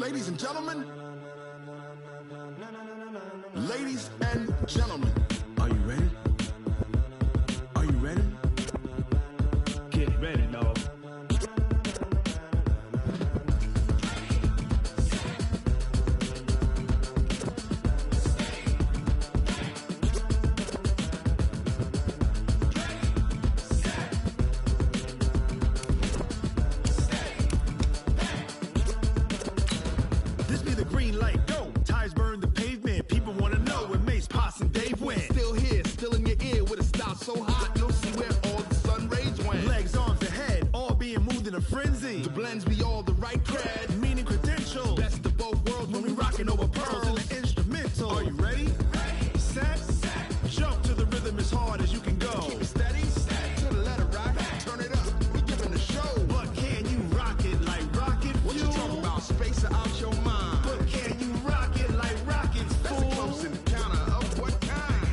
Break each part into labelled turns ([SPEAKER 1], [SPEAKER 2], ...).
[SPEAKER 1] Ladies and gentlemen. Ladies and gentlemen. Are you ready? Are you ready? Get ready, dog. This be the green light, go. Tires burn the pavement. People wanna know when Mace, Pops, and Dave went. Still here, still in your ear with a style so hot, you'll see where all the sun rays went. Legs, arms, and head, all being moved in a frenzy. The blends be all the right cred, meaning credentials. Best of both worlds when we rockin' over pearls in the instrumental. Are you ready? Set. Jump to the rhythm as hard as you can go. Keep it steady, to the letter rock. Turn it up, we giving the show. But can you rock it like rocket fuel? What you talking about? Space out your mind. But can you rock it like rockets, fool? That's a close encounter of what kind?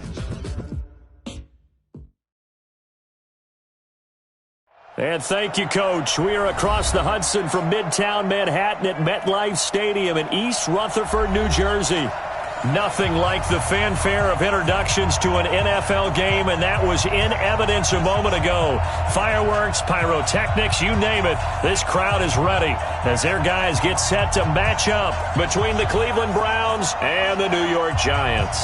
[SPEAKER 2] And thank you, Coach. We are across the Hudson from Midtown Manhattan at MetLife Stadium in East Rutherford, New Jersey. Nothing like the fanfare of introductions to an NFL game, and that was in evidence a moment ago. Fireworks, pyrotechnics, you name it. This crowd is ready as their guys get set to match up between the Cleveland Browns and the New York Giants.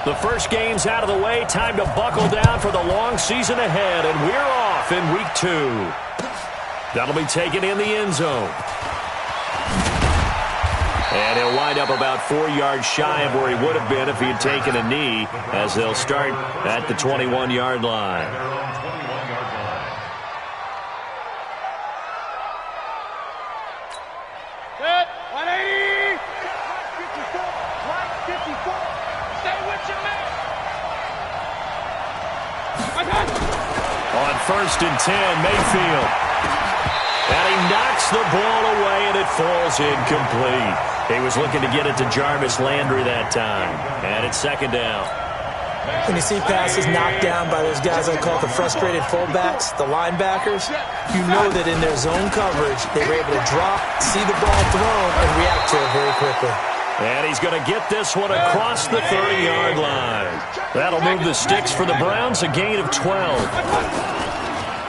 [SPEAKER 2] The first game's out of the way. Time to buckle down for the long season ahead, and we're off in week 2. That'll be taken in the end zone. And he'll wind up about 4 yards shy of where he would have been if he had taken a knee, as they'll start at the 21-yard line. On 1st and 10, Mayfield. And he knocks the ball away, and it falls incomplete. He was looking to get it to Jarvis Landry that time. And it's 2nd down.
[SPEAKER 3] When you see passes knocked down by those guys I call the frustrated fullbacks, the linebackers, you know that in their zone coverage, they were able to drop, see the ball thrown, and react to it very quickly.
[SPEAKER 2] And he's going to get this one across the 30-yard line. That'll move the sticks for the Browns, a gain of 12.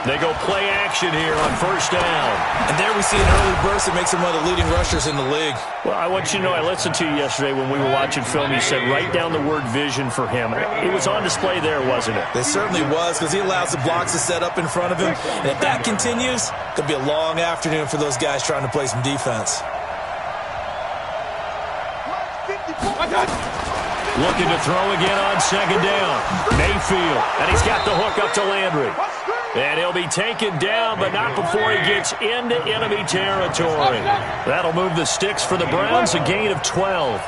[SPEAKER 2] They go play action here on 1st down.
[SPEAKER 3] And there we see an early burst that makes him one of the leading rushers in the league.
[SPEAKER 2] Well, I want you to know, I listened to you yesterday when we were watching film. You said write down the word vision for him. It was on display there, wasn't it?
[SPEAKER 3] It certainly was, because he allows the blocks to set up in front of him. And if that continues, it'll be a long afternoon for those guys trying to play some defense.
[SPEAKER 2] Looking to throw again on 2nd down. Mayfield, and he's got the hook up to Landry. And he'll be taken down, but not before he gets into enemy territory. That'll move the sticks for the Browns, a gain of 12.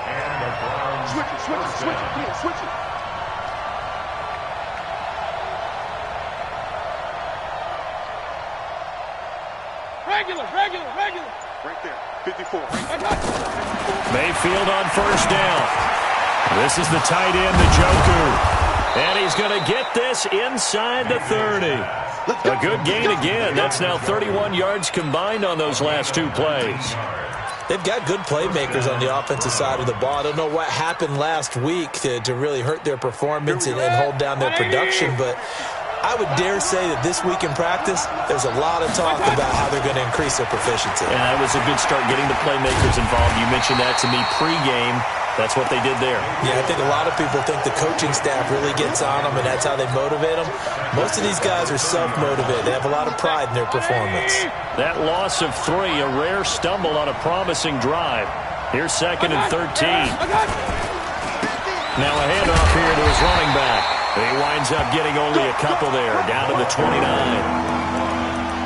[SPEAKER 1] Switch it.
[SPEAKER 4] Regular. Right there, 54.
[SPEAKER 2] Mayfield on 1st down. This is the tight end, Njoku. And he's going to get this inside the 30. A good gain again. That's now 31 yards combined on those last 2 plays.
[SPEAKER 3] They've got good playmakers on the offensive side of the ball. I don't know what happened last week to really hurt their performance and hold down their production, but I would dare say that this week in practice, there's a lot of talk about how they're going to increase their proficiency.
[SPEAKER 2] And that was a good start, getting the playmakers involved. You mentioned that to me pregame. That's what they did there.
[SPEAKER 3] Yeah, I think a lot of people think the coaching staff really gets on them, and that's how they motivate them. Most of these guys are self-motivated. They have a lot of pride in their performance.
[SPEAKER 2] That loss of 3, a rare stumble on a promising drive. Here's 2nd and 13. Now a handoff here to his running back. He winds up getting only a couple there, down to the 29.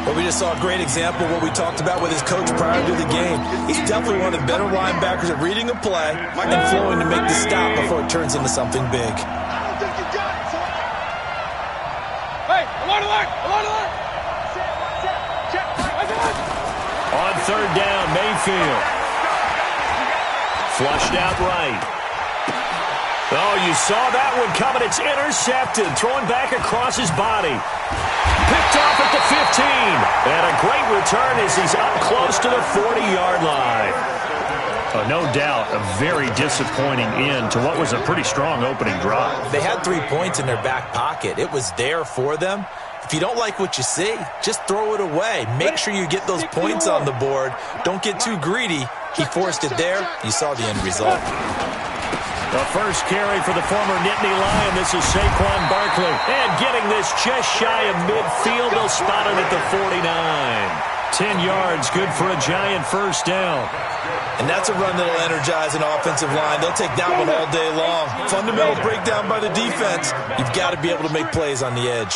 [SPEAKER 3] Well, Well, we just saw a great example of what we talked about with his coach prior to the game. He's definitely one of the better linebackers at reading a play and flowing to make the stop before it turns into something big.
[SPEAKER 4] I don't think you got it, son. Hey, along the line, along the line. Check.
[SPEAKER 2] On third down, Mayfield. Flushed out right. Oh, you saw that one coming. It's intercepted. Throwing back across his body. Picked off at the 15. And a great return as he's up close to the 40-yard line. No doubt a very disappointing end to what was a pretty strong opening drive.
[SPEAKER 3] They had 3 points in their back pocket. It was there for them. If you don't like what you see, just throw it away. Make sure you get those points on the board. Don't get too greedy. He forced it there. You saw the end result.
[SPEAKER 2] The first carry for the former Nittany Lion. This is Saquon Barkley. And getting this just shy of midfield. They'll spot it at the 49. 10 yards, good for a giant first down.
[SPEAKER 3] And that's a run that'll energize an offensive line. They'll take that one all day long. Fundamental breakdown by the defense. You've got to be able to make plays on the edge.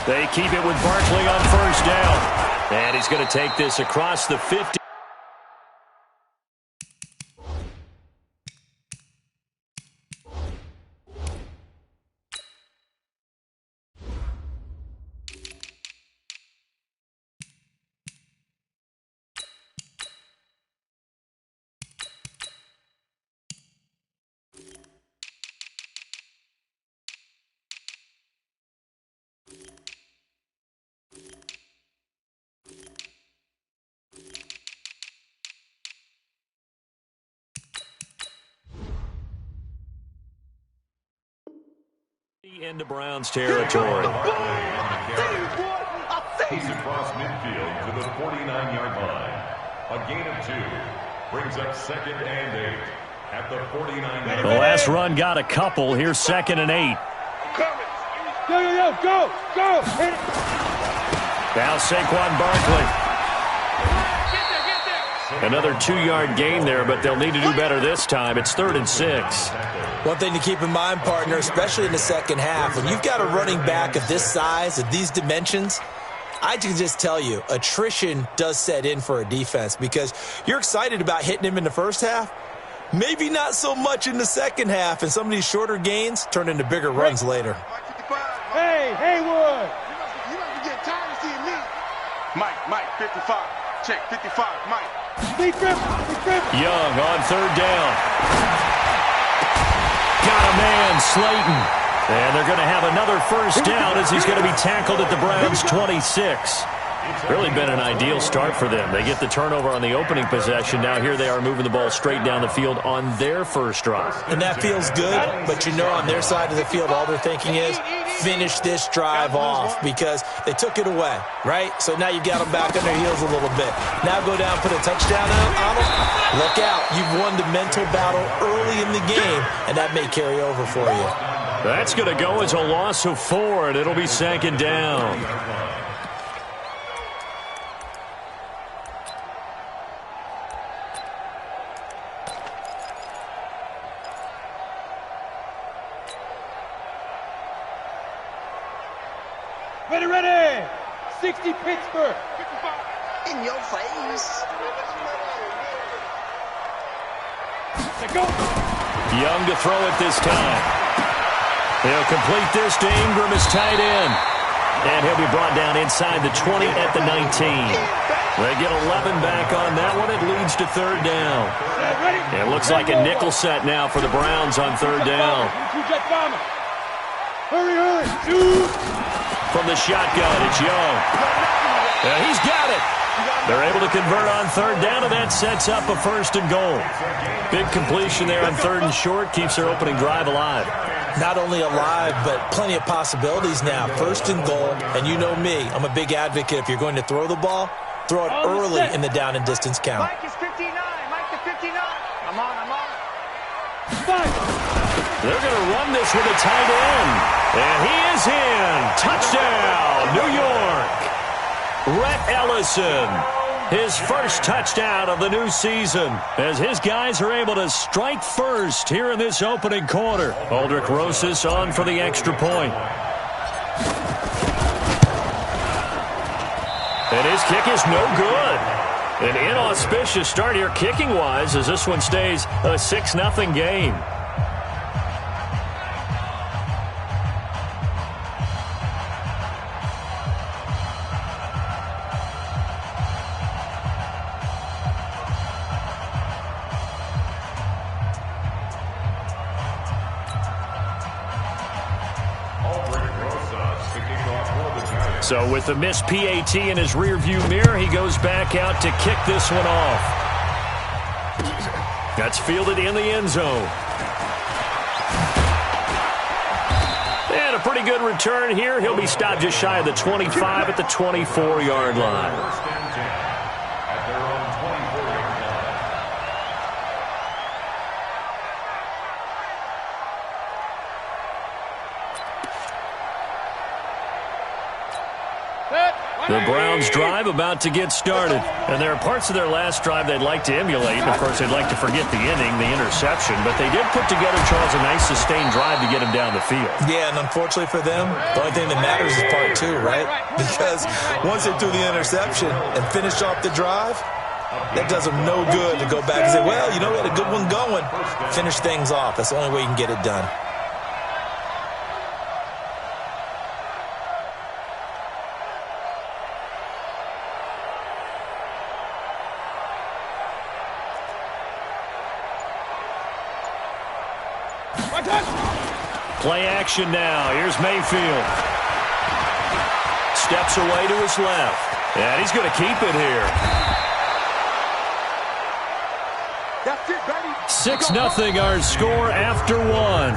[SPEAKER 2] They keep it with Barkley on first down. And he's going to take this across the 50. Into Browns territory.
[SPEAKER 5] He's across midfield to the 49-yard line. A gain of 2 brings up 2nd and 8 at the 49-yard line.
[SPEAKER 2] The last run got a couple. Here's 2nd and 8.
[SPEAKER 4] Go.
[SPEAKER 2] Now Saquon Barkley. Another 2-yard gain there, but they'll need to do better this time. It's 3rd and 6.
[SPEAKER 3] One thing to keep in mind, partner, especially in the second half, when you've got a running back of this size, of these dimensions, I can just tell you, attrition does set in for a defense because you're excited about hitting him in the first half. Maybe not so much in the second half, and some of these shorter gains turn into bigger runs later.
[SPEAKER 4] Hey, Haywood. You must be getting tired of seeing me. Mike, 55. Check, 55, Mike. Big grip.
[SPEAKER 2] Young on third down. Got a man, Slayton. And they're going to have another first down as he's going to be tackled at the Browns' 26. Really been an ideal start for them. They get the turnover on the opening possession. Now here they are moving the ball straight down the field on their first drive.
[SPEAKER 3] And that feels good, but you know on their side of the field all they're thinking is finish this drive off because they took it away, right? So now you've got them back on their heels a little bit. Now go down, put a touchdown on them. Look out. You've won the mental battle early in the game, and that may carry over for you.
[SPEAKER 2] That's going to go as a loss of 4, and it'll be 2nd down.
[SPEAKER 4] Ready. 60 Pittsburgh.
[SPEAKER 6] In your face.
[SPEAKER 4] Let go.
[SPEAKER 2] Young to throw it this time. He'll complete this to Ingram as tight end. And he'll be brought down inside the 20 at the 19. They get 11 back on that one. It leads to 3rd down. It looks like a nickel set now for the Browns on 3rd down.
[SPEAKER 4] Hurry.
[SPEAKER 2] From the shotgun, it's Young. He's got it. They're able to convert on 3rd down, and that sets up a 1st and goal. Big completion there on 3rd and short. Keeps their opening drive alive.
[SPEAKER 3] Not only alive, but plenty of possibilities now. 1st and goal, and you know me. I'm a big advocate. If you're going to throw the ball, throw it early in the down and distance count.
[SPEAKER 6] Mike is 59. Mike to 59. I'm on.
[SPEAKER 2] They're going to run this with a tight end. And he is in. Touchdown, New York. Rhett Ellison, his first touchdown of the new season, as his guys are able to strike first here in this opening quarter. Aldrich Rosas on for the extra point. And his kick is no good. An inauspicious start here kicking-wise as this one stays a 6-0 game. So with the missed PAT in his rearview mirror, he goes back out to kick this one off. That's fielded in the end zone. And a pretty good return here. He'll be stopped just shy of the 25 at the 24-yard line. The Browns' drive about to get started. And there are parts of their last drive they'd like to emulate. And, of course, they'd like to forget the inning, the interception. But they did put together, Charles, a nice sustained drive to get him down the field.
[SPEAKER 3] Yeah, and unfortunately for them, the only thing that matters is part two, right? Because once they do the interception and finish off the drive, that does them no good to go back and say, well, you know, we had a good one going. Finish things off. That's the only way you can get it done.
[SPEAKER 2] Play action now. Here's Mayfield. Steps away to his left. And he's going to keep it here.
[SPEAKER 4] That's it, baby.
[SPEAKER 2] 6-0 our score after one.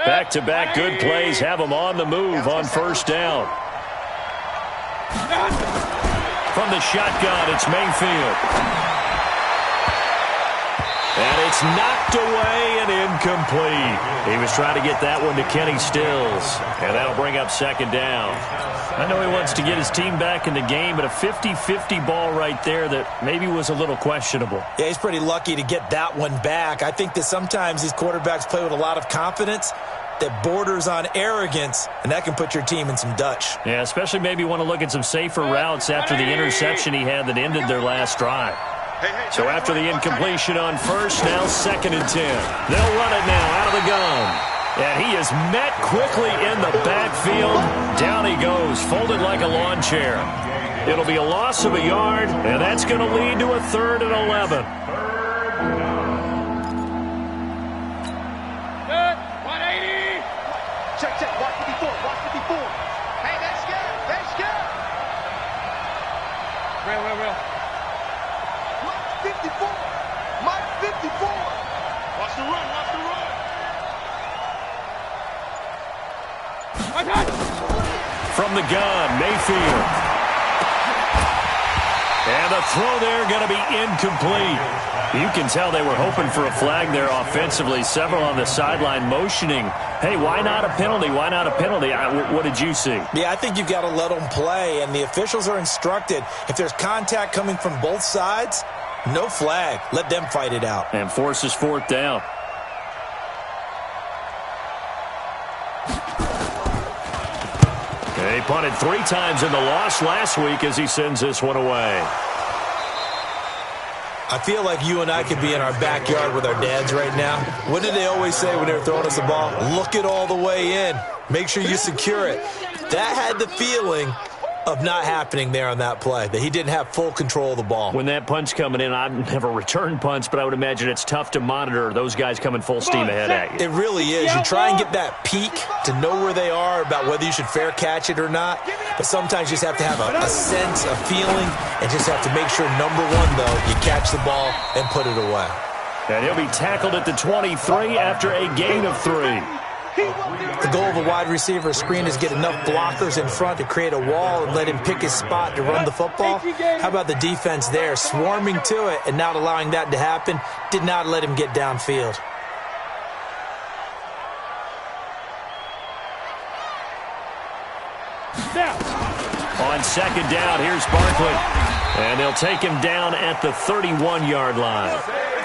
[SPEAKER 2] Back-to-back good plays have them on the move on first down. From the shotgun, it's Mayfield. And it's knocked away and incomplete. He was trying to get that one to Kenny Stills. And that'll bring up second down. I know he wants to get his team back in the game, but a 50-50 ball right there that maybe was a little questionable.
[SPEAKER 3] Yeah, he's pretty lucky to get that one back. I think that sometimes these quarterbacks play with a lot of confidence that borders on arrogance, and that can put your team in some Dutch.
[SPEAKER 2] Yeah, especially maybe want to look at some safer routes after the interception he had that ended their last drive. So after the incompletion on first, now 2nd and 10. They'll run it now out of the gun. And he is met quickly in the backfield. Down he goes, folded like a lawn chair. It'll be a loss of a yard, and that's going to lead to a 3rd and 11.
[SPEAKER 4] Good. 180. Check. Watch 54.
[SPEAKER 6] Hey, that's good.
[SPEAKER 4] Real.
[SPEAKER 6] Mike 54. Mike 54.
[SPEAKER 4] Watch the run.
[SPEAKER 2] From the gun, Mayfield. And And the throw there going to be incomplete. You can tell they were hoping for a flag there offensively. Several on the sideline motioning, hey, why not a penalty? Why not a penalty? What did you see?
[SPEAKER 3] Yeah, I think you've got to let them play, and the officials are instructed. If there's contact coming from both sides, no flag. Let them fight it out.
[SPEAKER 2] And forces fourth down. He punted 3 times in the loss last week as he sends this one away.
[SPEAKER 3] I feel like you and I could be in our backyard with our dads right now. What did they always say when they were throwing us the ball? Look it all the way in. Make sure you secure it. That had the feeling of not happening there on that play, that he didn't have full control of the ball.
[SPEAKER 2] When that punch coming in, I've never returned punts, but I would imagine it's tough to monitor those guys coming full steam ahead at you.
[SPEAKER 3] It really is. You try and get that peek to know where they are about whether you should fair catch it or not, but sometimes you just have to have a sense, a feeling, and just have to make sure, number one, though, you catch the ball and put it away.
[SPEAKER 2] And he'll be tackled at the 23 after a gain of 3.
[SPEAKER 3] The goal of a wide receiver screen is get enough blockers in front to create a wall and let him pick his spot to run the football. How about the defense there, swarming to it and not allowing that to happen? Did not let him get downfield.
[SPEAKER 2] On second down, here's Barkley. And they'll take him down at the 31-yard line.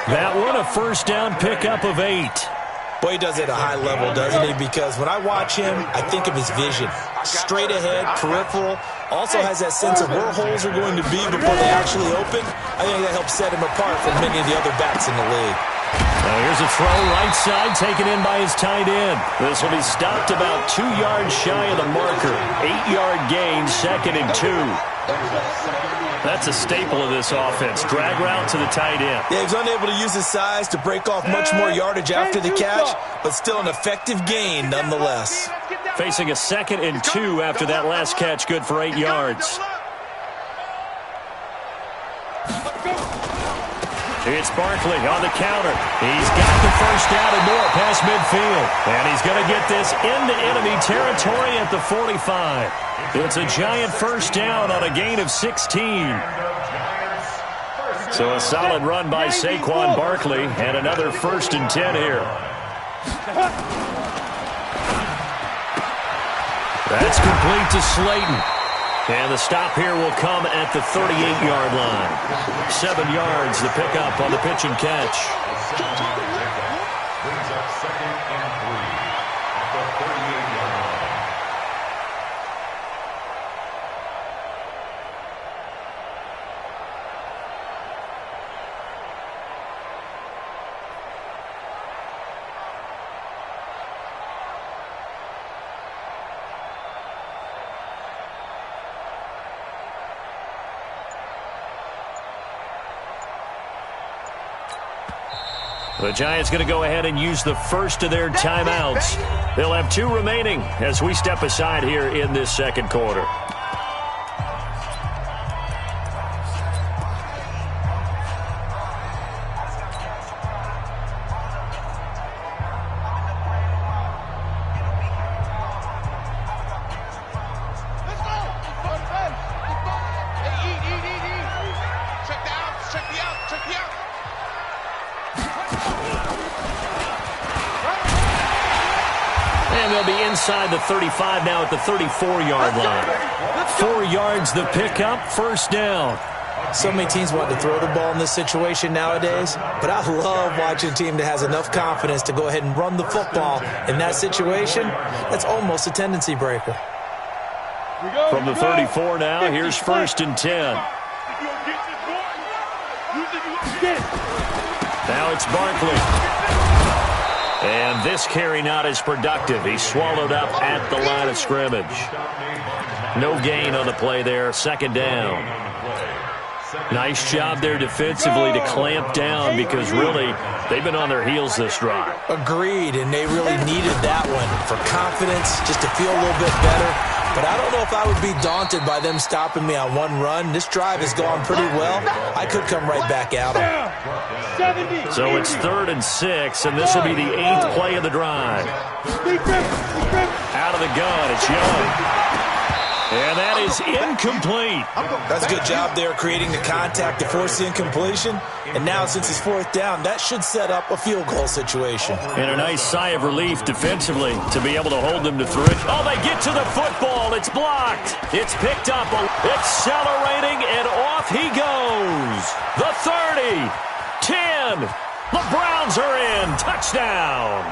[SPEAKER 2] That one, a first down pickup of 8.
[SPEAKER 3] Boy, he does it at a high level, doesn't he? Because when I watch him, I think of his vision. Straight ahead, peripheral. Also has that sense of where holes are going to be before they actually open. I think that helps set him apart from many of the other backs in the league.
[SPEAKER 2] Now here's a throw right side, taken in by his tight end. This will be stopped about 2 yards shy of the marker. 8-yard gain, 2nd and 2. That's a staple of this offense. Drag route to the tight end.
[SPEAKER 3] Yeah, he's unable to use his size to break off much more yardage after the catch, but still an effective gain nonetheless.
[SPEAKER 2] Facing a 2nd and 2 after that last catch, good for 8 yards. It's Barkley on the counter. He's got the first down and more past midfield. And he's going to get this into enemy territory at the 45. It's a giant first down on a gain of 16. So a solid run by Saquon Barkley and another 1st and 10 here. That's complete to Slayton. And the stop here will come at the 38-yard line. 7 yards, the pickup on the pitch and catch.
[SPEAKER 5] Brings up 2nd and 3 at the 38-yard line.
[SPEAKER 2] The Giants going to go ahead and use the first of their timeouts. They'll have 2 remaining as we step aside here in this 2nd quarter. Inside the 35 now at the 34-yard line. 4 yards the pickup, first down.
[SPEAKER 3] So many teams want to throw the ball in this situation nowadays, but I love watching a team that has enough confidence to go ahead and run the football in that situation. That's almost a tendency breaker.
[SPEAKER 2] From the 34 now, here's 1st and 10. Now it's Barkley. And this carry not as productive. He's swallowed up at the line of scrimmage. No gain on the play there. 2nd down. Nice job there defensively to clamp down because really they've been on their heels this drive.
[SPEAKER 3] Agreed, and they really needed that one for confidence, just to feel a little bit better. But I don't know if I would be daunted by them stopping me on one run. This drive has gone pretty well. I could come right back at them.
[SPEAKER 2] So it's 3rd and 6, and this will be the 8th play of the drive. Out of the gun, it's Young. And that is incomplete.
[SPEAKER 3] That's a good job there creating the contact to force the incompletion. And now since it's fourth down, that should set up a field goal situation.
[SPEAKER 2] And a nice sigh of relief defensively to be able to hold them to 3. Oh, they get to the football. It's blocked. It's picked up. Accelerating, and off he goes. The 30. 10. The Browns are in. Touchdown.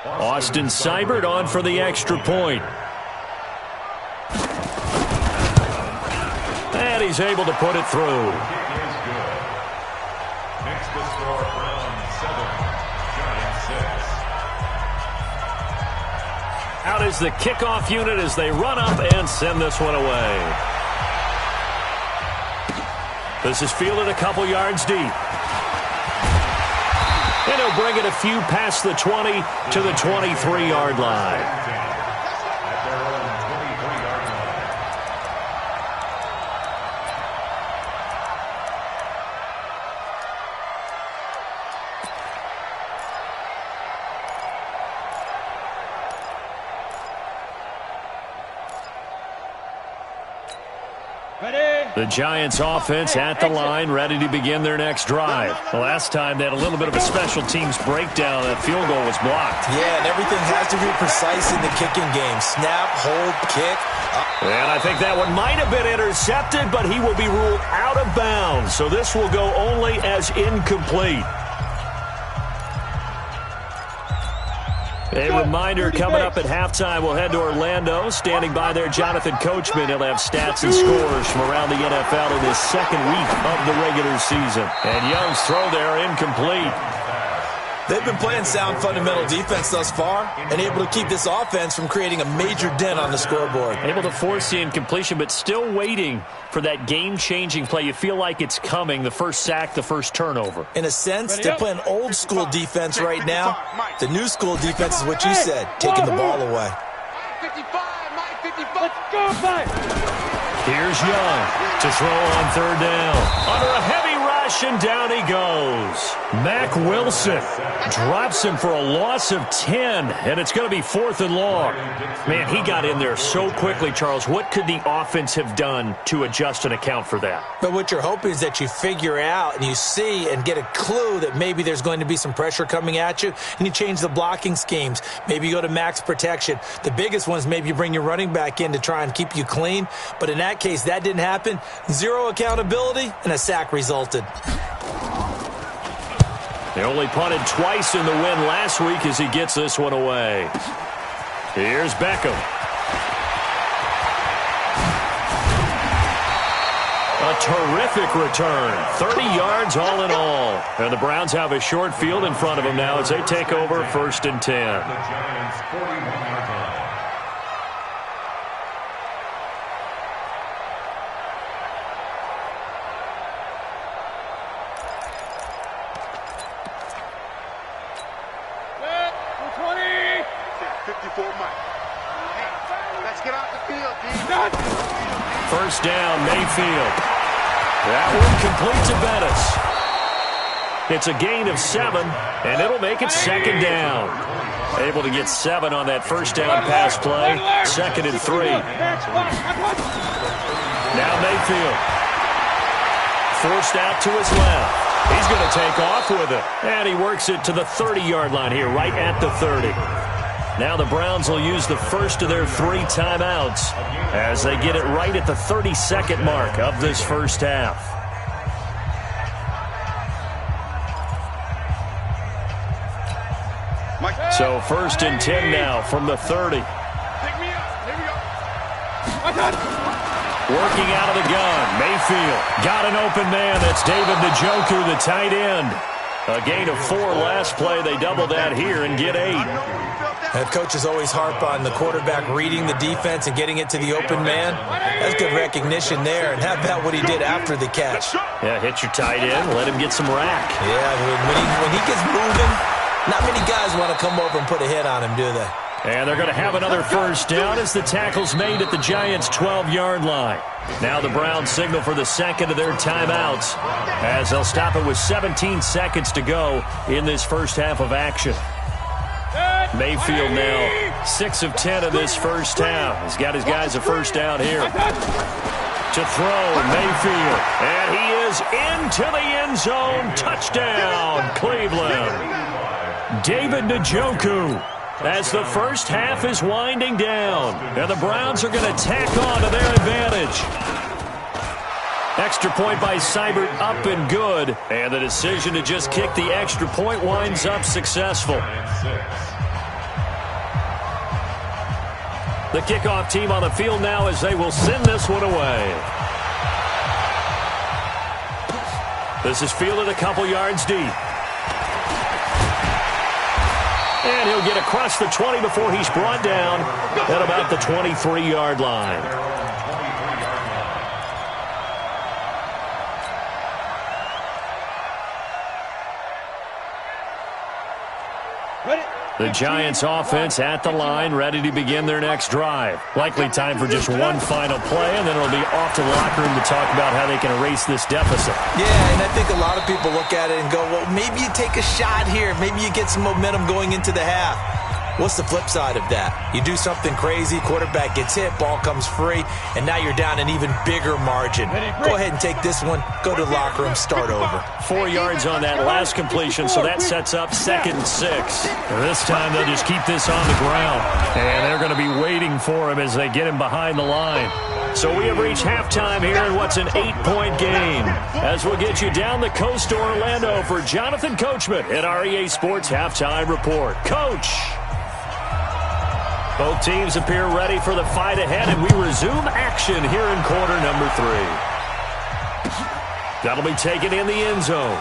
[SPEAKER 2] Austin Seibert on for the extra point. And he's able to put it through.
[SPEAKER 5] Makes the score Browns 7, Giants 6.
[SPEAKER 2] Out is the kickoff unit as they run up and send this one away. This is fielded a couple yards deep. And he'll bring it a few past the 20 to the 23-yard line.
[SPEAKER 5] At their own 23-yard line.
[SPEAKER 2] The Giants offense at the line, ready to begin their next drive. The last time they had a little bit of a special teams breakdown. That field goal was blocked.
[SPEAKER 3] Yeah, and everything has to be precise in the kicking game. Snap, hold, kick.
[SPEAKER 2] And I think that one might have been intercepted, but he will be ruled out of bounds. So this will go only as incomplete. A reminder, coming up at halftime, we'll head to Orlando. Standing by there, Jonathan Coachman. He'll have stats and scores from around the NFL in his second week of the regular season. And Young's throw there, incomplete.
[SPEAKER 3] They've been playing sound fundamental defense thus far and able to keep this offense from creating a major dent on the scoreboard.
[SPEAKER 2] Able to force the incompletion, but still waiting for that game-changing play. You feel like it's coming, the first sack, the first turnover.
[SPEAKER 3] In a sense, they're playing old-school defense right now. The new-school defense is what you said, taking the ball away.
[SPEAKER 6] 55, Mike 55.
[SPEAKER 4] Let's go, Mike.
[SPEAKER 2] Here's Young to throw on third down. Under a heavy rush, and down he goes. Mack Wilson drops him for a loss of 10, and it's going to be 4th and long. Man, he got in there so quickly, Charles. What could the offense have done to adjust and account for that?
[SPEAKER 3] But what you're hoping is that you figure out and you see and get a clue that maybe there's going to be some pressure coming at you, and you change the blocking schemes. Maybe you go to max protection. The biggest one is maybe you bring your running back in to try and keep you clean. But in that case, that didn't happen. Zero accountability, and a sack resulted.
[SPEAKER 2] They only punted twice in the win last week as he gets this one away. Here's Beckham. A terrific return. 30 yards all in all. And the Browns have a short field in front of them now as they take over 1st and 10.
[SPEAKER 5] The Giants 41-yard line.
[SPEAKER 6] Let's get off the field, D.
[SPEAKER 2] First down, Mayfield. That one complete to Bettis. It's a gain of 7, and it'll make it 2nd down. Able to get 7 on that first down pass play. 2nd and 3. Now Mayfield. Forced out to his left. He's going to take off with it. And he works it to the 30-yard line here, right at the 30. Now the Browns will use the first of their 3 timeouts as they get it right at the 30-second mark of this first half. So 1st and 10 now from the 30. Working out of the gun, Mayfield got an open man. That's David Njoku, the tight end. A gain of 4 last play. They double that here and get 8.
[SPEAKER 3] Head coaches always harp on the quarterback reading the defense and getting it to the open man. That's good recognition there. And how about what he did after the catch?
[SPEAKER 2] Yeah, hit your tight end, let him get some rack.
[SPEAKER 3] Yeah, when he gets moving, not many guys want to come over and put a hit on him, do they?
[SPEAKER 2] And they're going to have another first down as the tackle's made at the Giants' 12-yard line. Now the Browns signal for the second of their timeouts as they'll stop it with 17 seconds to go in this first half of action. Mayfield now 6 of 10 of this first half. He's got his guys a first down here. To throw, Mayfield. And he is into the end zone. Touchdown, Cleveland. David Njoku. As the first half is winding down, and the Browns are going to tack on to their advantage. Extra point by Seibert up and good, and the decision to just kick the extra point winds up successful. The kickoff team on the field now as they will send this one away. This is fielded a couple yards deep. And he'll get across the 20 before he's brought down at about the 23-yard line. The Giants offense at the line, ready to begin their next drive. Likely time for just one final play, and then it'll be off to the locker room to talk about how they can erase this deficit.
[SPEAKER 3] Yeah, and I think a lot of people look at it and go, well, maybe you take a shot here. Maybe you get some momentum going into the half. What's the flip side of that? You do something crazy, quarterback gets hit, ball comes free, and now you're down an even bigger margin. Go ahead and take this one, go to the locker room, start over.
[SPEAKER 2] 4 yards on that last completion, so that sets up 2nd and 6. This time they'll just keep this on the ground, and they're going to be waiting for him as they get him behind the line. So we have reached halftime here in what's an 8-point game. As we'll get you down the coast to Orlando for Jonathan Coachman at our EA Sports Halftime Report. Coach! Both teams appear ready for the fight ahead, and we resume action here in quarter number 3. That'll be taken in the end zone.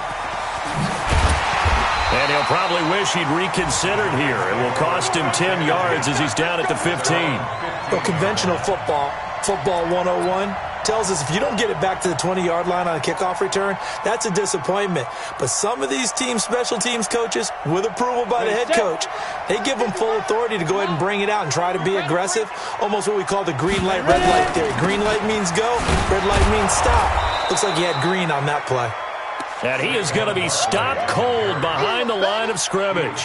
[SPEAKER 2] And he'll probably wish he'd reconsidered here. It will cost him 10 yards as he's down at the 15.
[SPEAKER 3] Well, conventional football 101, tells us if you don't get it back to the 20-yard line on a kickoff return, that's a disappointment. But some of these team special teams coaches, with approval by the head coach, they give them full authority to go ahead and bring it out and try to be aggressive, almost what we call the green light, red light theory. Green light means go, red light means stop. Looks like he had green on that play.
[SPEAKER 2] And he is going to be stopped cold behind the line of scrimmage.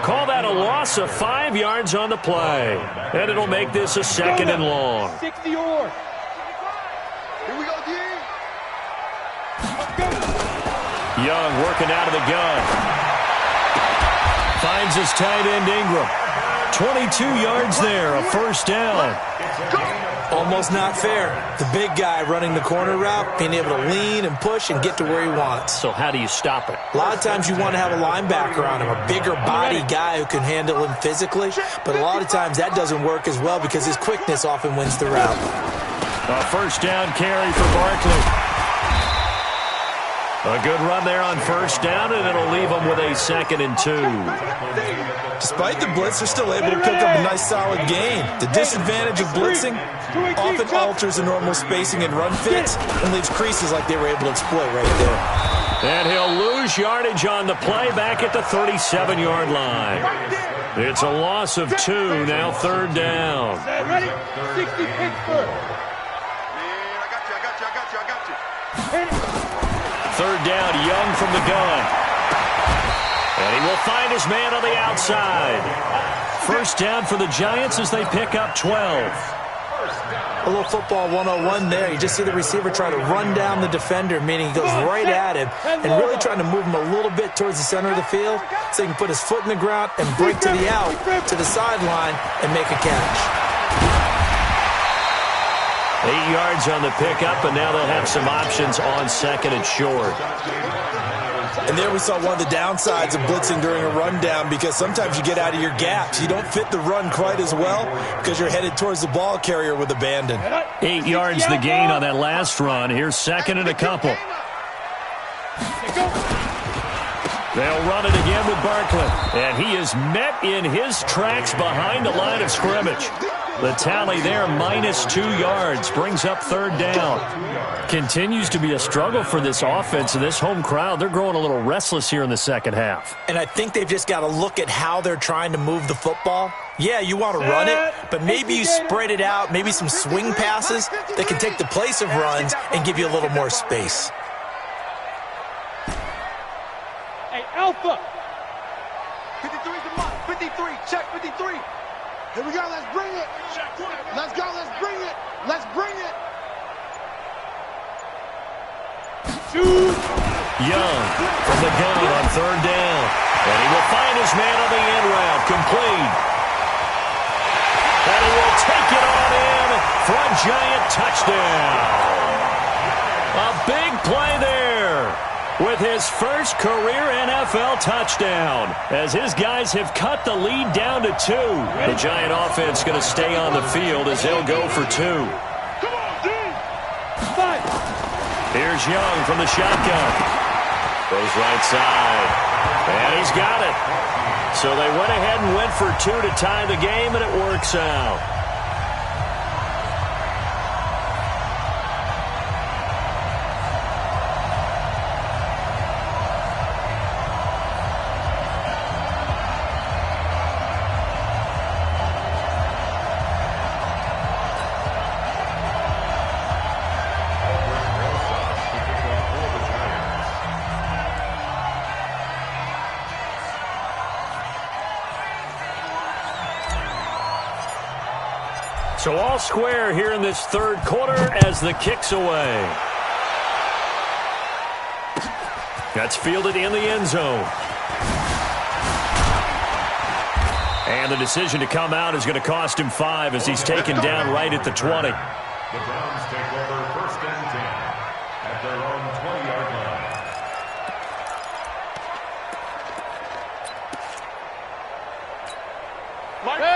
[SPEAKER 2] Call that a loss of 5 yards on the play. And it'll make this a 2nd and long.
[SPEAKER 4] 60 yards. Here we go, D.
[SPEAKER 2] Young working out of the gun. Finds his tight end Ingram. 22 yards there, a first down.
[SPEAKER 3] Almost not fair. The big guy running the corner route, being able to lean and push and get to where he wants.
[SPEAKER 2] So how do you stop it?
[SPEAKER 3] A lot of times you want to have a linebacker on him, a bigger body guy who can handle him physically. But a lot of times that doesn't work as well because his quickness often wins the route.
[SPEAKER 2] A first down carry for Barkley. A good run there on first down, and it'll leave them with a 2nd and 2.
[SPEAKER 3] Despite the blitz, they're still able to pick up a nice solid gain. The disadvantage of blitzing often alters the normal spacing and run fits and leaves creases like they were able to exploit right there.
[SPEAKER 2] And he'll lose yardage on the play back at the 37-yard line. It's a loss of 2, now 3rd down.
[SPEAKER 4] Ready? 60 Pittsburgh. I got you.
[SPEAKER 2] 3rd down, Young from the gun. And he will find his man on the outside. First down for the Giants as they pick up 12.
[SPEAKER 3] A little football 101 there. You just see the receiver try to run down the defender, meaning he goes right at him and really trying to move him a little bit towards the center of the field so he can put his foot in the ground and break to the out, to the sideline, and make a catch.
[SPEAKER 2] 8 yards on the pickup, and now they'll have some options on 2nd and short.
[SPEAKER 3] And there we saw one of the downsides of blitzing during a rundown because sometimes you get out of your gaps. You don't fit the run quite as well because you're headed towards the ball carrier with abandon.
[SPEAKER 2] 8 yards the gain on that last run. Here's 2nd and a couple. They'll run it again with Barkley. And he is met in his tracks behind the line of scrimmage. The tally there, -2 yards, brings up third down. Continues to be a struggle for this offense, and this home crowd, they're growing a little restless here in the second half.
[SPEAKER 3] And I think they've just got to look at how they're trying to move the football. Yeah, you want to run it, but maybe you spread it out, maybe some swing passes that can take the place of runs and give you a little more space.
[SPEAKER 4] Hey, Alpha. 53 is the mark. 53. Check 53.
[SPEAKER 6] Here we go, let's bring it. Let's go, let's bring it. Let's bring it.
[SPEAKER 4] Shoot.
[SPEAKER 2] Young from the gun on third down. And he will find his man on the end route. Complete. And he will take it on in for a giant touchdown. A big play there with his first career NFL touchdown, as his guys have cut the lead down to 2. The Giant offense going to stay on the field as they'll go for 2.
[SPEAKER 4] Come on, D. Fight.
[SPEAKER 2] Here's Young from the shotgun. Goes right side. And he's got it. So they went ahead and went for 2 to tie the game, and it works out. So all square here in this third quarter as the kick's away. That's fielded in the end zone. And the decision to come out is going to cost him 5 as he's taken down right at the 20.
[SPEAKER 5] The Browns take over 1st and 10 at their own 20-yard line.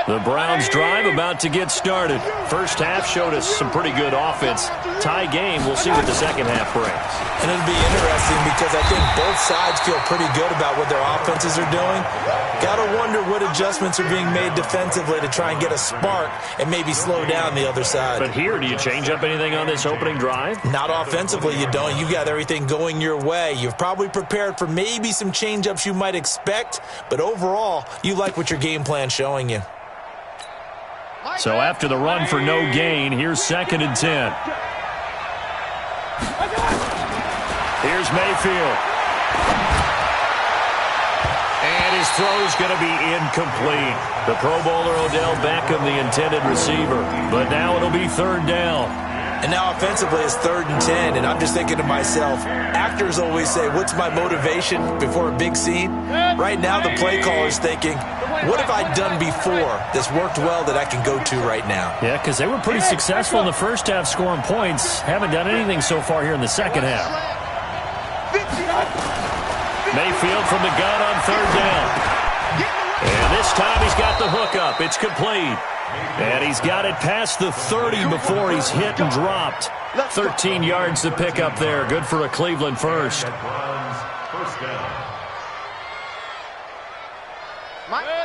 [SPEAKER 2] The Browns drive about to get started. First half showed us some pretty good offense. Tie game, we'll see what the second half brings.
[SPEAKER 3] And it'll be interesting because I think both sides feel pretty good about what their offenses are doing. Got to wonder what adjustments are being made defensively to try and get a spark and maybe slow down the other side.
[SPEAKER 2] But here, do you change up anything on this opening drive?
[SPEAKER 3] Not offensively, you don't. You've got everything going your way. You've probably prepared for maybe some change-ups you might expect, but overall, you like what your game plan's showing you.
[SPEAKER 2] So after the run for no gain, here's 2nd and 10. Here's Mayfield. And his throw's going to be incomplete. The Pro Bowler Odell Beckham, the intended receiver. But now it'll be 3rd down.
[SPEAKER 3] And now offensively it's 3rd and 10, and I'm just thinking to myself, actors always say, what's my motivation before a big scene? Right now the play caller's thinking, what have I done before that's worked well that I can go to right now?
[SPEAKER 2] Yeah, because they were pretty successful in the first half scoring points. Haven't done anything so far here in the second half. Mayfield from the gun on 3rd down. And this time he's got the hook up. It's complete. And he's got it past the 30 before he's hit and dropped. 13 yards to pick up there. Good for a Cleveland first.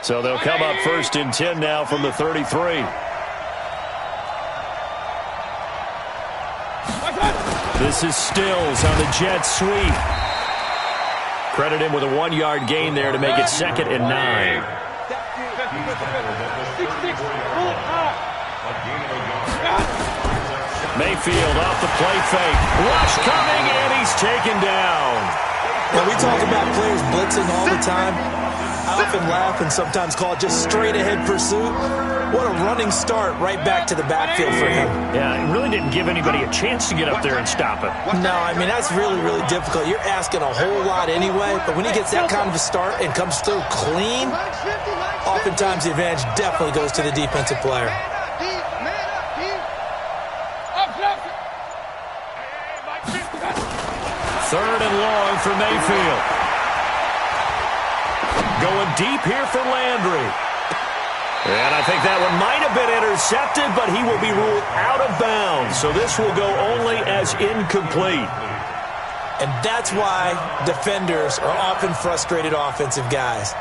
[SPEAKER 2] So they'll come up 1st and 10 now from the 33. This is Stills on the jet sweep. Credit him with a 1-yard gain there to make it 2nd and 9. Mayfield off the play fake. Rush coming, and he's taken down.
[SPEAKER 3] When we talk about players blitzing all the time, I often laugh and sometimes call it just straight-ahead pursuit. What a running start right back to the backfield for him.
[SPEAKER 2] Yeah, it really didn't give anybody a chance to get up there and stop it.
[SPEAKER 3] No, I mean, that's really, really difficult. You're asking a whole lot anyway, but when he gets that kind of a start and comes through clean, oftentimes the advantage definitely goes to the defensive player.
[SPEAKER 2] 3rd and long for Mayfield. Going deep here for Landry. And I think that one might have been intercepted, but he will be ruled out of bounds. So this will go only as incomplete.
[SPEAKER 3] And that's why defenders are often frustrated offensive guys.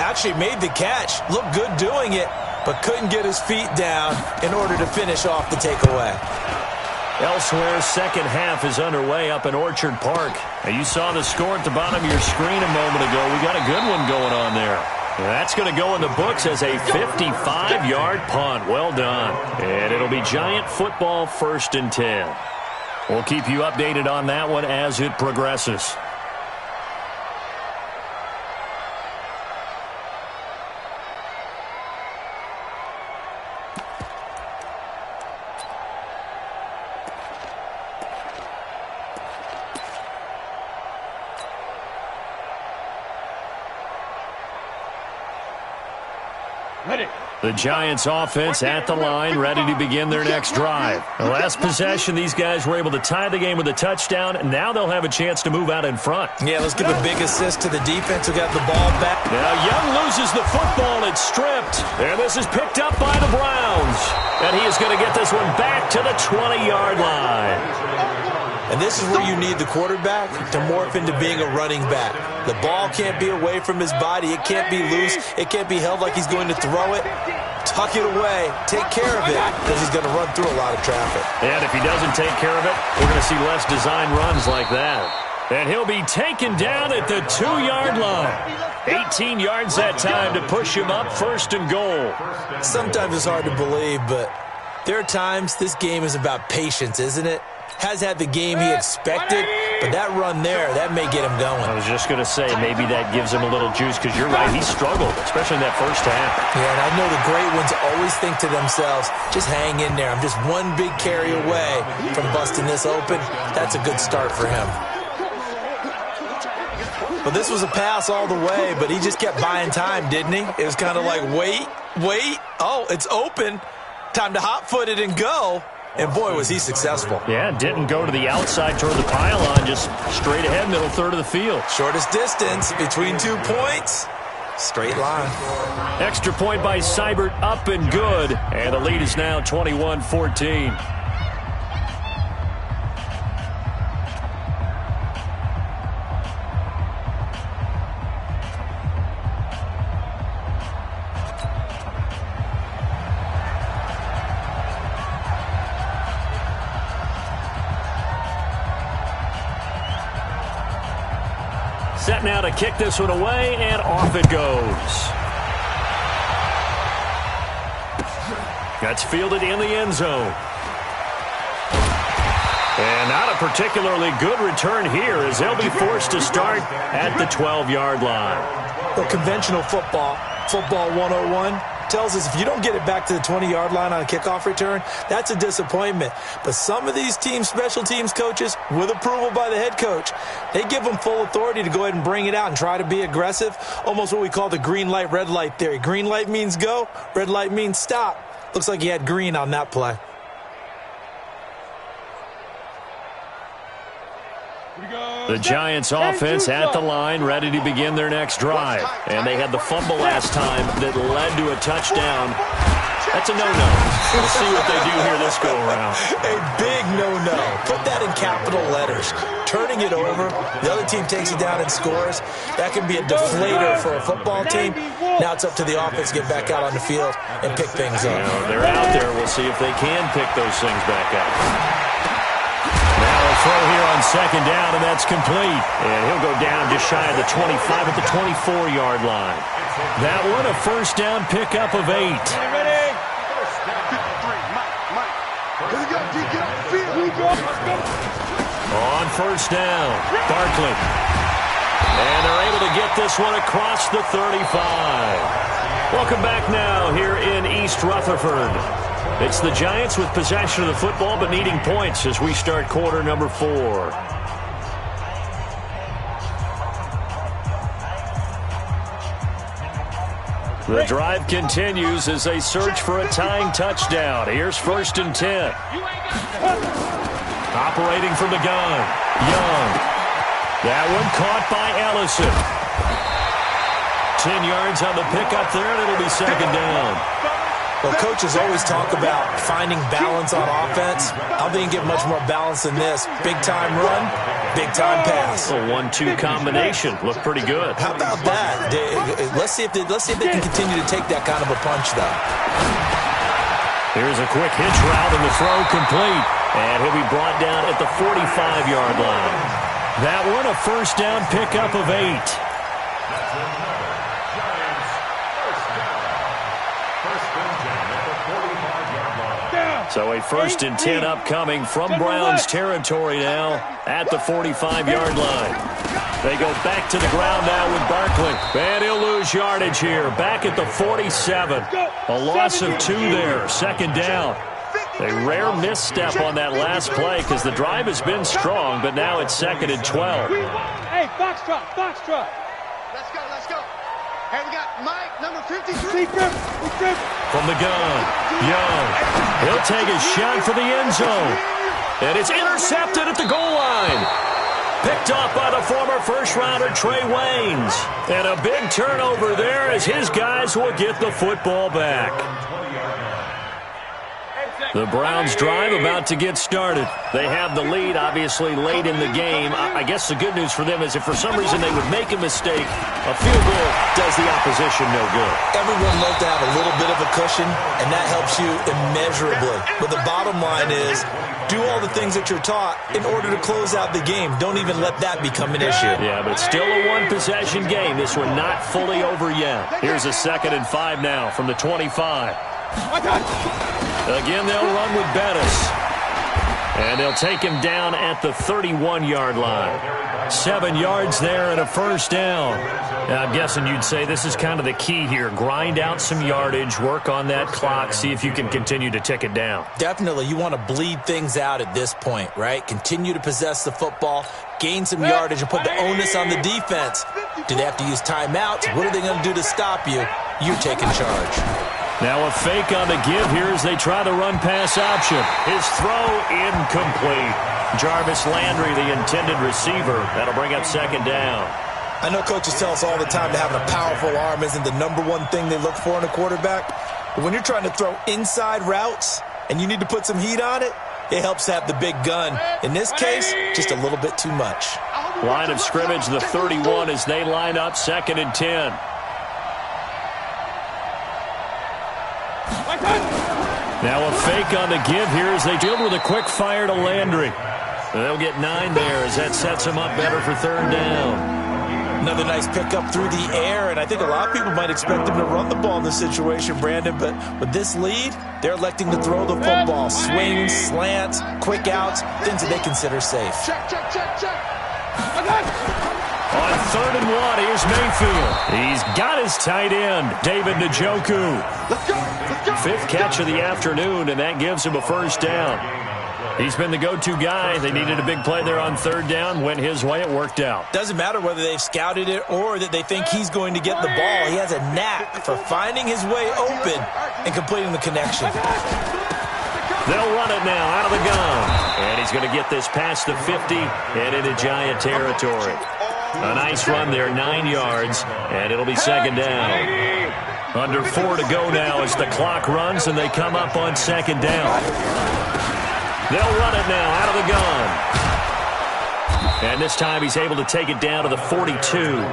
[SPEAKER 3] Actually made the catch. Looked good doing it, but couldn't get his feet down in order to finish off the takeaway.
[SPEAKER 2] Elsewhere, second half is underway up in Orchard Park. Now, you saw the score at the bottom of your screen a moment ago. We got a good one going on there. And that's going to go in the books as a 55-yard punt. Well done. And it'll be Giant football 1st and 10. We'll keep you updated on that one as it progresses. The Giants offense at the line, ready to begin their next drive. The last possession, these guys were able to tie the game with a touchdown, and now they'll have a chance to move out in front.
[SPEAKER 3] Yeah, let's give a big assist to the defense who got the ball back.
[SPEAKER 2] Now Young loses the football. It's stripped. And this is picked up by the Browns. And he is going to get this one back to the 20-yard line.
[SPEAKER 3] And this is where you need the quarterback to morph into being a running back. The ball can't be away from his body. It can't be loose. It can't be held like he's going to throw it. Tuck it away. Take care of it because he's going to run through a lot of traffic.
[SPEAKER 2] And if he doesn't take care of it, we're going to see less design runs like that. And he'll be taken down at the 2-yard line. 18 yards that time to push him up 1st and goal.
[SPEAKER 3] Sometimes it's hard to believe, but there are times this game is about patience, isn't it? Has had the game he expected, but that run there, that may get him going.
[SPEAKER 2] I was just going to say, maybe that gives him a little juice, because you're right, he struggled, especially in that first half.
[SPEAKER 3] Yeah, and I know the great ones always think to themselves, just hang in there. I'm just one big carry away from busting this open. That's a good start for him. But this was a pass all the way, but he just kept buying time, didn't he? It was kind of like, wait. Oh, it's open. Time to hot-foot it and go. And, boy, was he successful.
[SPEAKER 2] Yeah, didn't go to the outside toward the pylon, just straight ahead, middle third of the field.
[SPEAKER 3] Shortest distance between 2 points. Straight line.
[SPEAKER 2] Extra point by Seibert, up and good. And the lead is now 21-14. Set now to kick this one away, and off it goes. That's fielded in the end zone. And not a particularly good return here, as they'll be forced to start at the 12-yard line.
[SPEAKER 3] Well, conventional football 101, tells us if you don't get it back to the 20-yard line on a kickoff return, that's a disappointment. But some of these teams, special teams coaches, with approval by the head coach, they give them full authority to go ahead and bring it out and try to be aggressive, almost what we call the green light, red light theory. Green light means go, red light means stop. Looks like he had green on that play.
[SPEAKER 2] The Giants offense at the line, ready to begin their next drive. And they had the fumble last time that led to a touchdown. That's a no-no. We'll see what they do here this go-around.
[SPEAKER 3] A big no-no. Put that in capital letters. Turning it over, the other team takes it down and scores. That can be a deflator for a football team. Now it's up to the offense to get back out on the field and pick things up.
[SPEAKER 2] They're out there. We'll see if they can pick those things back up. Throw here on second down, and that's complete. And he'll go down just shy of the 25 at the 24-yard line. That one, a first down pickup of 8.
[SPEAKER 6] Ready?
[SPEAKER 2] On first down, Barkley. And they're able to get this one across the 35. Welcome back now here in East Rutherford. It's the Giants with possession of the football but needing points as we start quarter number 4. The drive continues as they search for a tying touchdown. Here's 1st and 10. Operating from the gun, Young. That one caught by Ellison. 10 yards on the pickup there, and it'll be second down.
[SPEAKER 3] Well, coaches always talk about finding balance on offense. I don't think you get much more balance than this. Big-time run, big-time pass.
[SPEAKER 2] A 1-2 combination. Looked pretty good.
[SPEAKER 3] How about that? Let's see if they can continue to take that kind of a punch, though.
[SPEAKER 2] Here's a quick hitch route, and the throw complete. And he'll be brought down at the 45-yard line. That one a first down pickup of 8. So a 1st and 10 upcoming from Browns territory now at the 45-yard line. They go back to the ground now with Barkley. And he'll lose yardage here. Back at the 47. A loss of 2 there. 2nd down. A rare misstep on that last play because the drive has been strong, but now it's 2nd and 12.
[SPEAKER 6] Hey, foxtrot. Let's go. Hey, we got Mike, number 53.
[SPEAKER 2] From the gun, Young. He'll take a shot for the end zone. And it's intercepted at the goal line. Picked off by the former first-rounder Trey Waynes. And a big turnover there as his guys will get the football back. The Browns drive about to get started. They have the lead, obviously, late in the game. I guess the good news for them is if for some reason they would make a mistake, a field goal does the opposition no good.
[SPEAKER 3] Everyone loves to have a little bit of a cushion, and that helps you immeasurably. But the bottom line is, do all the things that you're taught in order to close out the game. Don't even let that become an issue.
[SPEAKER 2] Yeah, but it's still a one-possession game. This one not fully over yet. Here's a 2nd and 5 now from the 25. Again, they'll run with Bettis. And they'll take him down at the 31-yard line. 7 yards there and a first down. Now, I'm guessing you'd say this is kind of the key here. Grind out some yardage, work on that clock, see if you can continue to tick it down.
[SPEAKER 3] Definitely. You want to bleed things out at this point, right? Continue to possess the football, gain some yardage, and put the onus on the defense. Do they have to use timeouts? What are they going to do to stop you? You're taking charge.
[SPEAKER 2] Now a fake on the give here as they try the run-pass option. His throw incomplete. Jarvis Landry, the intended receiver. That'll bring up 2nd down.
[SPEAKER 3] I know coaches tell us all the time that having a powerful arm isn't the #1 thing they look for in a quarterback. But when you're trying to throw inside routes and you need to put some heat on it, it helps to have the big gun. In this case, just a little bit too much.
[SPEAKER 2] Line of scrimmage, the 31 as they line up 2nd and 10. Now a fake on the give here as they deal with a quick fire to Landry. They'll get 9 there as that sets them up better for 3rd down.
[SPEAKER 3] Another nice pickup through the air, and I think a lot of people might expect them to run the ball in this situation, Brandon, but with this lead, they're electing to throw the football. Swings, slants, quick outs, things that they consider safe.
[SPEAKER 6] Check.
[SPEAKER 2] On 3rd and 1, here's Mayfield. He's got his tight end, David Njoku.
[SPEAKER 6] Let's go.
[SPEAKER 2] 5th catch of the afternoon, and that gives him a first down. He's been the go-to guy. They needed a big play there on 3rd down. Went his way. It worked out.
[SPEAKER 3] Doesn't matter whether they've scouted it or that they think he's going to get the ball. He has a knack for finding his way open and completing the connection.
[SPEAKER 2] They'll run it now out of the gun. And he's going to get this past the 50 and into Giant territory. A nice run there, 9 yards, and it'll be 2nd down. Under 4 to go now as the clock runs, and they come up on 2nd down. They'll run it now out of the gun. And this time he's able to take it down to the 42.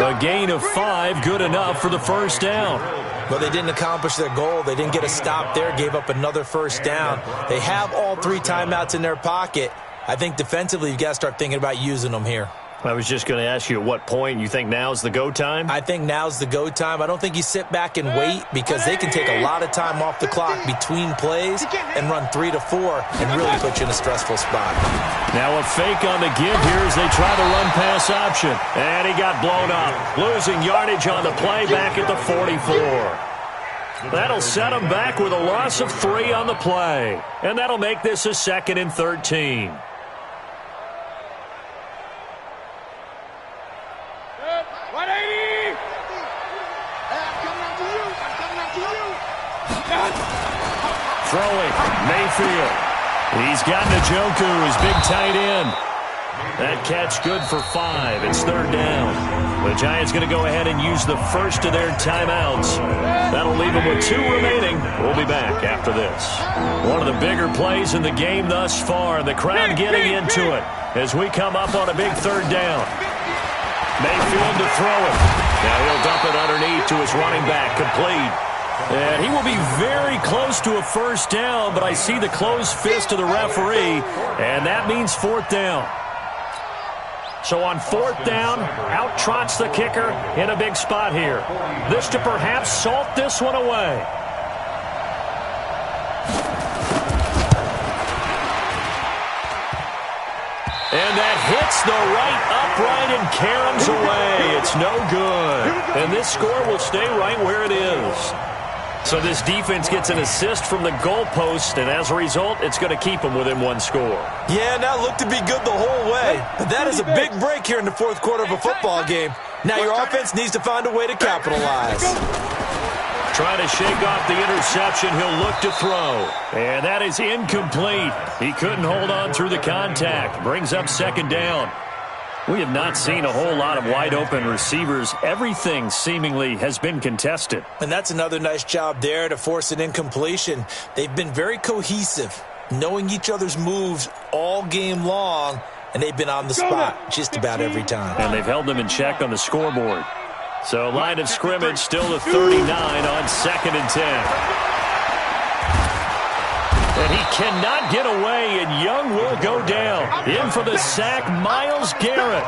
[SPEAKER 2] A gain of 5, good enough for the first down.
[SPEAKER 3] Well, they didn't accomplish their goal. They didn't get a stop there, gave up another first down. They have all 3 timeouts in their pocket. I think defensively you've got to start thinking about using them here.
[SPEAKER 2] I was just going to ask you at what point you think now's the go time?
[SPEAKER 3] I think now's the go time. I don't think you sit back and wait because they can take a lot of time off the clock between plays and run 3 to 4 and really put you in a stressful spot.
[SPEAKER 2] Now a fake on the give here as they try the run-pass option. And he got blown up, losing yardage on the play back at the 44. That'll set him back with a loss of 3 on the play. And that'll make this a 2nd and 13. Throwing, Mayfield. He's got Njoku, his big tight end. That catch good for 5. It's 3rd down. The Giants going to go ahead and use the first of their timeouts. That'll leave them with 2 remaining. We'll be back after this. One of the bigger plays in the game thus far. The crowd getting into it as we come up on a big 3rd down. Mayfield to throw it. Now he'll dump it underneath. to his running back, complete. And he will be very close to a first down, but I see the closed fist of the referee, and that means fourth down. So on fourth down, out trots the kicker in a big spot here. This to perhaps salt this one away. And that hits the right upright and caroms away. It's no good. And this score will stay right where it is. So this defense gets an assist from the goalpost, and as a result, it's going to keep them within one score.
[SPEAKER 3] Yeah, and that looked to be good the whole way. But that is a big break here in the fourth quarter of a football game. Now your offense needs to find a way to capitalize.
[SPEAKER 2] Trying to shake off the interception, he'll look to throw. And that is incomplete. He couldn't hold on through the contact. Brings up second down. We have not seen a whole lot of wide-open receivers. Everything seemingly has been contested.
[SPEAKER 3] And that's another nice job there to force an incompletion. They've been very cohesive, knowing each other's moves all game long, and they've been on the spot just about every time.
[SPEAKER 2] And they've held them in check on the scoreboard. So line of scrimmage still to 39 on 2nd and 10. And he cannot get away, and Young will go down. In for the sack, Myles Garrett.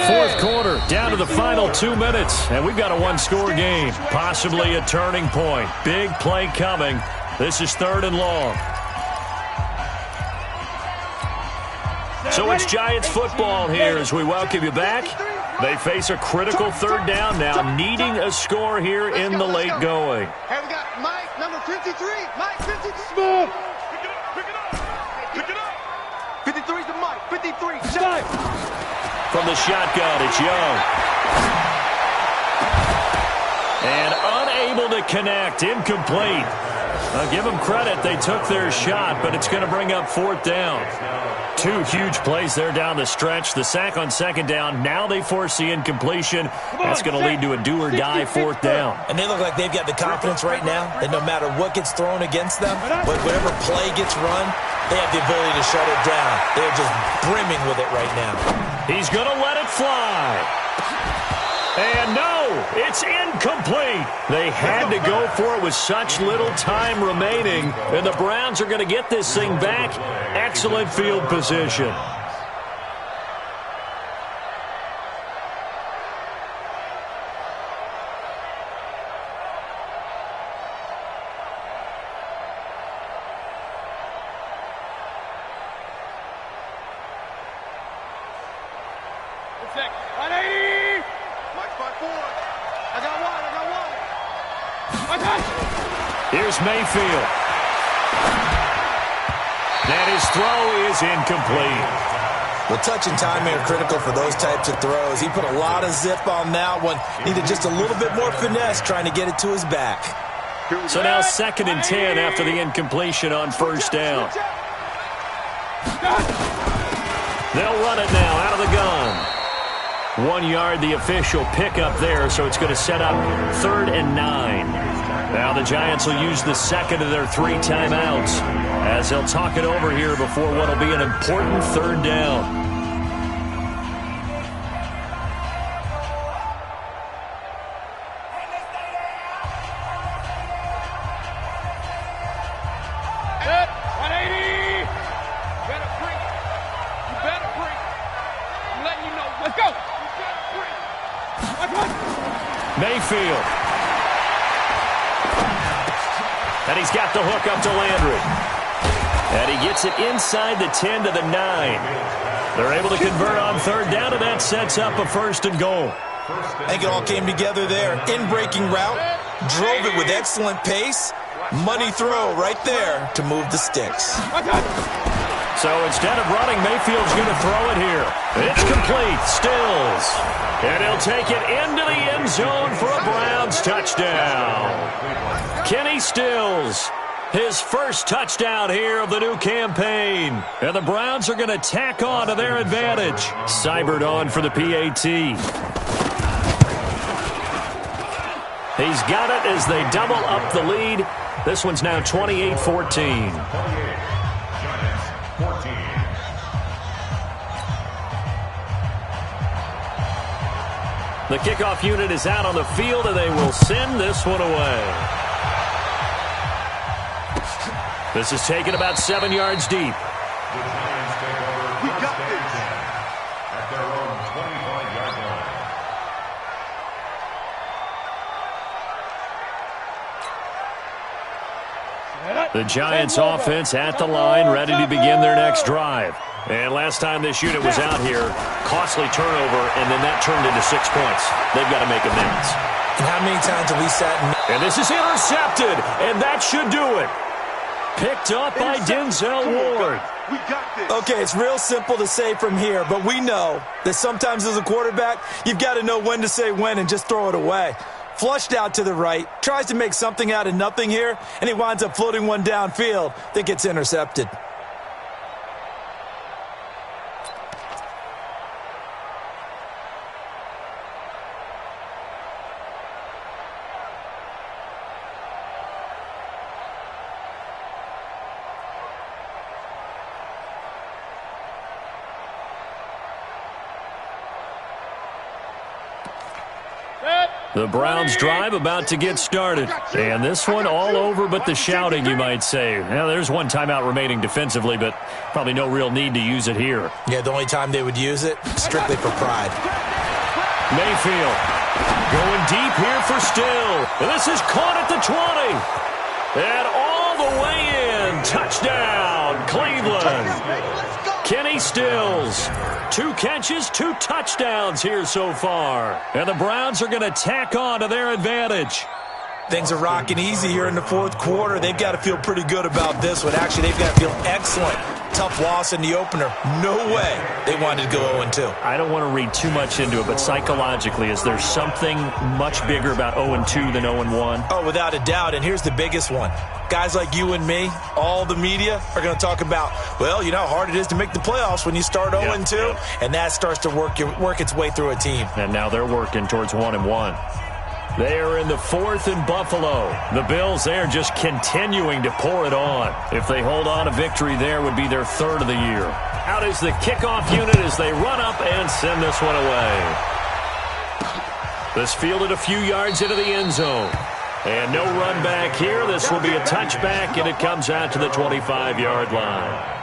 [SPEAKER 2] Fourth quarter, down to the final 2 minutes, and we've got a one-score game. Possibly a turning point. Big play coming. This is 3rd and long. So it's Giants football here as we welcome you back. They face a critical 3rd down now, needing a score here in the late going.
[SPEAKER 6] Hey, we got Mike, number 53. Mike, 53.
[SPEAKER 4] Smooth. Pick it up. Pick it up. 53 to Mike. 53. Shot.
[SPEAKER 2] From the shotgun, it's Young. And unable to connect, incomplete. I'll give them credit, they took their shot, but it's going to bring up 4th down. 2 huge plays there down the stretch. The sack on 2nd down. Now they force the incompletion. That's going to lead to a do-or-die 4th down.
[SPEAKER 3] And they look like they've got the confidence right now that no matter what gets thrown against them, whatever play gets run, they have the ability to shut it down. They're just brimming with it right now.
[SPEAKER 2] He's going to let it fly. And no, it's incomplete. They had to go for it with such little time remaining, and the Browns are going to get this thing back. Excellent field position. Here's Mayfield. And his throw is incomplete.
[SPEAKER 3] Well, touch and timing are critical for those types of throws. He put a lot of zip on that one. Needed just a little bit more finesse trying to get it to his back.
[SPEAKER 2] So now 2nd and 10 after the incompletion on 1st down. They'll run it now out of the gun. 1 yard, the official pickup there, so it's going to set up 3rd and 9. Now the Giants will use the second of their 3 timeouts as they'll talk it over here before what will be an important 3rd down.
[SPEAKER 4] Set. 180. You better bring it. You better bring it. I'm letting you know. Let's go. You better bring it.
[SPEAKER 2] Mayfield. And he's got the hook up to Landry. And he gets it inside the 10 to the 9. They're able to convert on 3rd down, and that sets up a 1st and goal.
[SPEAKER 3] I think it all came together there. In-breaking route, drove it with excellent pace. Money throw right there to move the sticks.
[SPEAKER 2] So instead of running, Mayfield's going to throw it here. It's complete. Stills. And he'll take it into the end zone for a Browns touchdown. Kenny Stills, his first touchdown here of the new campaign. And the Browns are going to tack on to their advantage. Seibert on for the PAT. He's got it as they double up the lead. This one's now 28-14. The kickoff unit is out on the field, and they will send this one away. This is taken about 7 yards deep.
[SPEAKER 5] The Giants take over first and 10 at their own 25-yard line.
[SPEAKER 2] The Giants offense at the line, ready to begin their next drive. And last time this unit was out here, costly turnover, and then that turned into 6 points. They've got to make amends.
[SPEAKER 3] And how many times have we sat
[SPEAKER 2] And this is intercepted, and that should do it. Picked up by Denzel Ward.
[SPEAKER 6] We got this.
[SPEAKER 3] Okay, it's real simple to say from here, but we know that sometimes as a quarterback, you've got to know when to say when and just throw it away. Flushed out to the right, tries to make something out of nothing here, and he winds up floating one downfield that gets intercepted.
[SPEAKER 2] The Browns drive about to get started. And this one all over but the shouting, you might say. Now, there's one timeout remaining defensively, but probably no real need to use it here.
[SPEAKER 3] Yeah, the only time they would use it, strictly for pride.
[SPEAKER 2] Mayfield going deep here for Still. And this is caught at the 20. And all the way in. Touchdown, Cleveland. Kenny Stills. 2 catches, 2 touchdowns here so far. And the Browns are going to tack on to their advantage.
[SPEAKER 3] Things are rocking easy here in the fourth quarter. They've got to feel pretty good about this one. Actually, they've got to feel excellent. Tough loss in the opener. No way they wanted to go 0-2.
[SPEAKER 2] I don't want to read too much into it, but psychologically, is there something much bigger about 0-2 than 0-1?
[SPEAKER 3] Oh, without a doubt, and here's the biggest one. Guys like you and me, all the media, are going to talk about, well, you know how hard it is to make the playoffs when you start 0-2, and that starts to work its way through a team.
[SPEAKER 2] And now they're working towards 1-1. They are in the 4th in Buffalo. The Bills, they are just continuing to pour it on. If they hold on, a victory there would be their 3rd of the year. Out is the kickoff unit as they run up and send this one away. This fielded a few yards into the end zone. And no run back here. This will be a touchback, and it comes out to the 25-yard line.